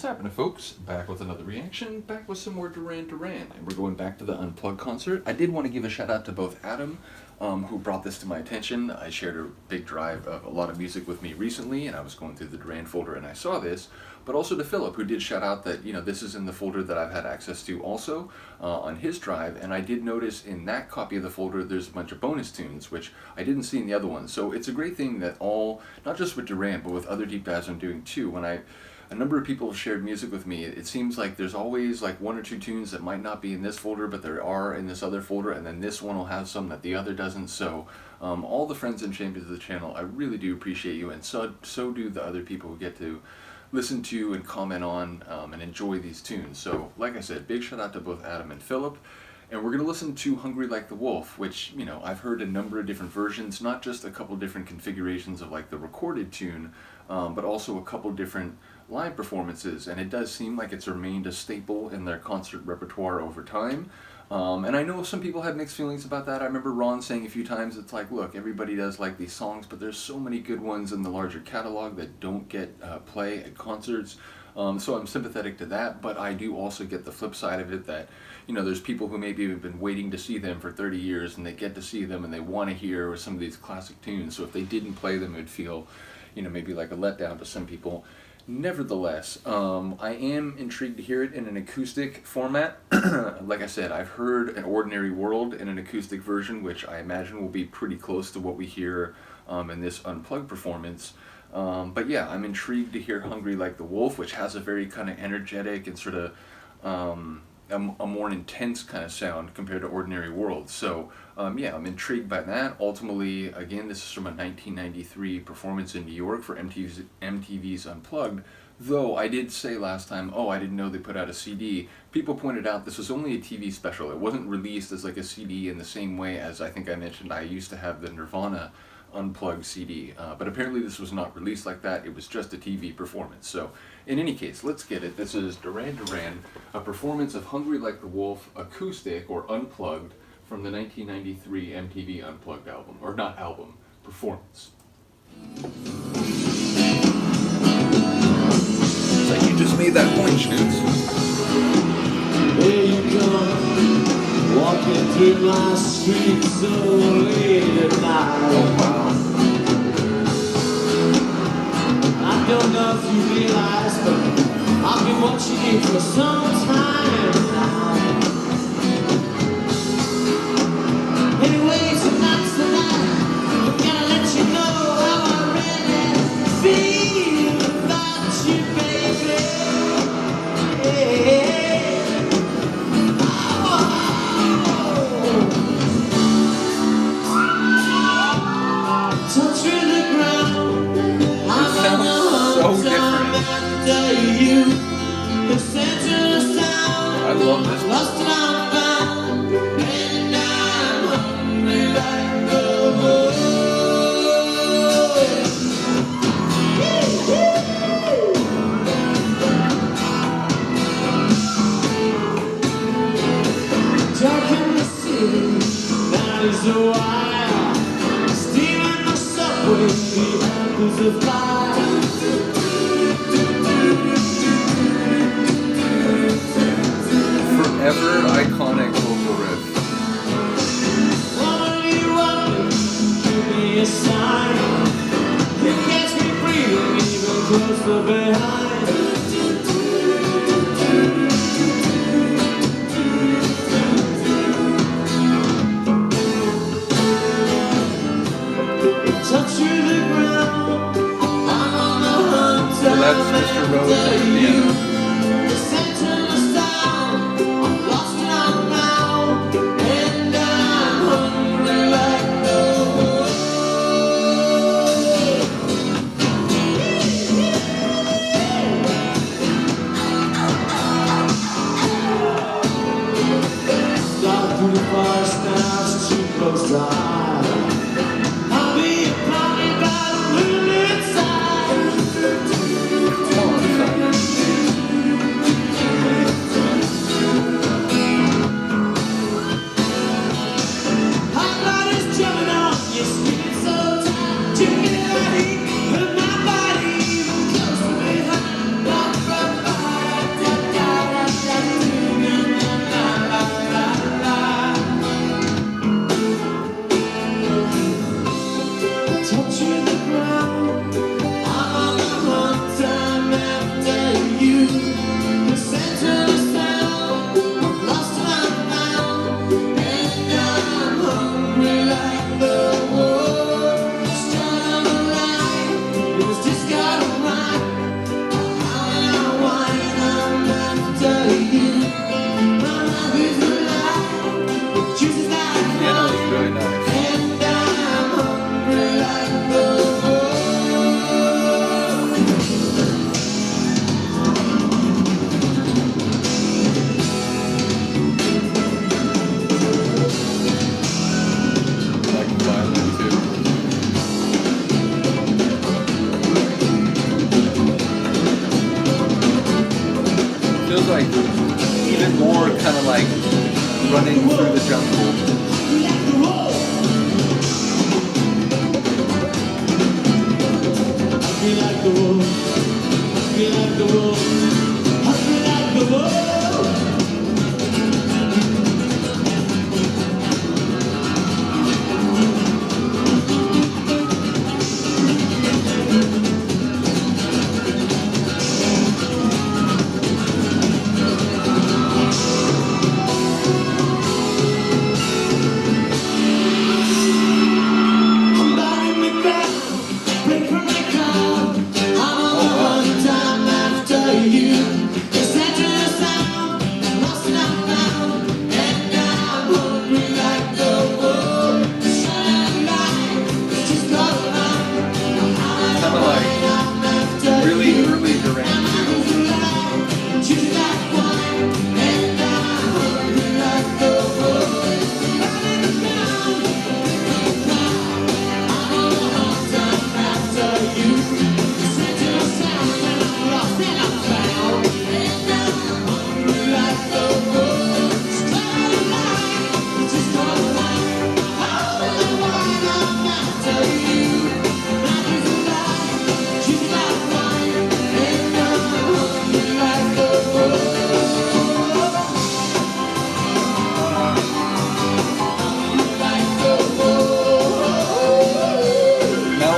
What's happening, folks? Back with another reaction, back with some more Duran Duran, and we're going back to the Unplugged concert. I did want to give a shout out to both Adam, who brought this to my attention. I shared a big drive of a lot of music with me recently, and I was going through the Duran folder and I saw this, but also to Philip, who did shout out that, this is in the folder that I've had access to also on his drive, and I did notice in that copy of the folder there's a bunch of bonus tunes, which I didn't see in the other ones. So it's a great thing that not just with Duran, but with other deep dives I'm doing too, a number of people have shared music with me, it seems like there's always like one or two tunes that might not be in this folder, but there are in this other folder, and then this one will have some that the other doesn't. So all the friends and champions of the channel, I really do appreciate you, and so do the other people who get to listen to and comment on and enjoy these tunes. So like I said, big shout out to both Adam and Philip. And we're going to listen to Hungry Like the Wolf, which, I've heard a number of different versions, not just a couple different configurations of like the recorded tune, but also a couple different live performances, and it does seem like it's remained a staple in their concert repertoire over time. And I know some people have mixed feelings about that. I remember Ron saying a few times, it's like, look, everybody does like these songs, but there's so many good ones in the larger catalog that don't get play at concerts. So I'm sympathetic to that, but I do also get the flip side of it that, there's people who maybe have been waiting to see them for 30 years and they get to see them and they want to hear some of these classic tunes. So if they didn't play them, it would feel, maybe like a letdown to some people. Nevertheless, I am intrigued to hear it in an acoustic format. Like I said, I've heard An Ordinary World in an acoustic version, which I imagine will be pretty close to what we hear in this Unplugged performance. But yeah, I'm intrigued to hear Hungry Like the Wolf, which has a very kind of energetic and sort of a more intense kind of sound compared to Ordinary World. So yeah, I'm intrigued by that. Ultimately, again, this is from a 1993 performance in New York for MTV's Unplugged, though I did say last time, I didn't know they put out a CD. People pointed out this was only a TV special. It wasn't released as like a CD in the same way as I think I mentioned I used to have the Nirvana Unplugged CD, but apparently this was not released like that. It was just a TV performance. So in any case, let's get it. This is Duran Duran, a performance of Hungry Like the Wolf, acoustic or unplugged, from the 1993 MTV Unplugged album, or not album, performance. It's like you just made that point, Shnootz. Here you come, walking through my streets so late at night. Oh wow. I don't know if you realize, but I've been watching you for some time now. Anyway, tonight's the night. I'm gonna let you know how I really feel about you, baby. Touch with the ground. This sounds so different. You, the center of sound. I love this. Lost and I'm found, and I'm hungry like the wolf. Dark in the city, that is the wire. Stealing the subway, the apples of fire. Forever iconic vocal riff. What you want? Give me a sign. It gets me breathing even closer behind. Touch to the ground. I'm on the hunt. So that's Mr. Rose on the piano. The center of sound. I'm lost and I'm found, and I'm hungry like the wolf. Slide through the forest now, street close dry. I'll be a party by the moonlit side. Come on, son. feels like even more kind of like running through the jungle.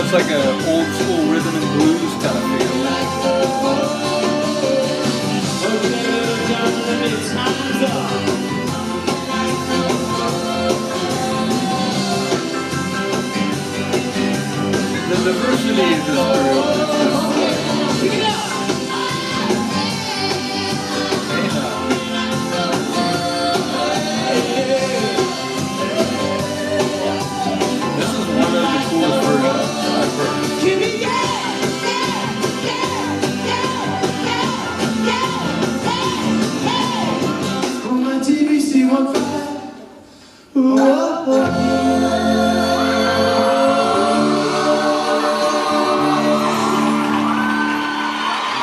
It's like an old school rhythm and blues kind of feel. The diversity in this group is this is one of the coolest versions I've heard. On my TV, see one fire.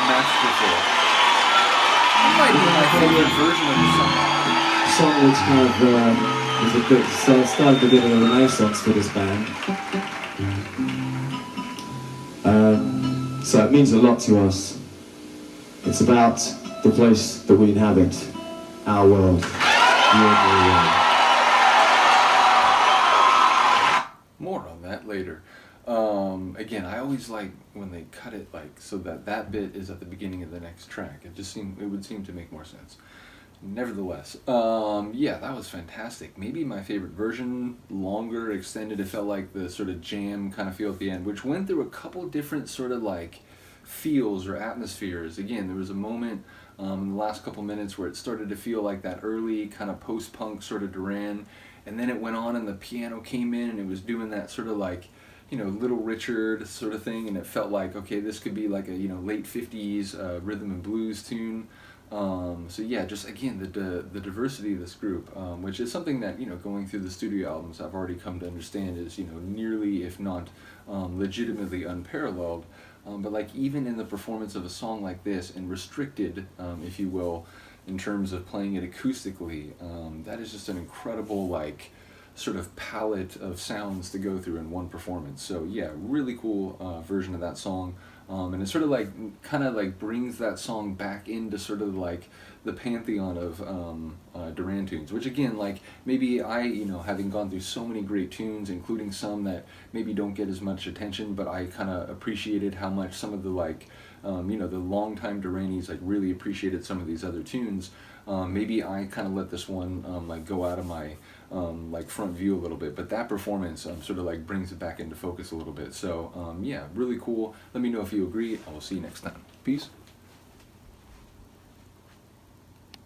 Masterful. That might be my favorite version of the song. Song which kind of was a bit started a bit of a renaissance for this band. So it means a lot to us. It's about the place that we inhabit, our world, the ordinary world. More on that later. Again, I always like when they cut it like so that that bit is at the beginning of the next track. It would seem to make more sense. Nevertheless, yeah, that was fantastic. Maybe my favorite version, longer, extended. It felt like the sort of jam kind of feel at the end, which went through a couple different sort of like feels or atmospheres. Again, there was a moment in the last couple minutes where it started to feel like that early kind of post-punk sort of Duran, and then it went on and the piano came in and it was doing that sort of like, you know, Little Richard sort of thing, and it felt like, okay, this could be like a, you know, late 50s rhythm and blues tune. So yeah, just again, the diversity of this group, which is something that, you know, going through the studio albums I've already come to understand is, you know, nearly, if not legitimately unparalleled. But like even in the performance of a song like this, and restricted, if you will, in terms of playing it acoustically, that is just an incredible like sort of palette of sounds to go through in one performance. So yeah, really cool version of that song. And it sort of like kind of like brings that song back into sort of like the pantheon of Duran tunes, which again, like maybe I, you know, having gone through so many great tunes, including some that maybe don't get as much attention, but I kind of appreciated how much some of the like, you know, the longtime Duranis like really appreciated some of these other tunes. Maybe I kind of let this one like go out of my like front view a little bit, but that performance sort of like brings it back into focus a little bit. So yeah, really cool. Let me know if you agree. I will see you next time. Peace.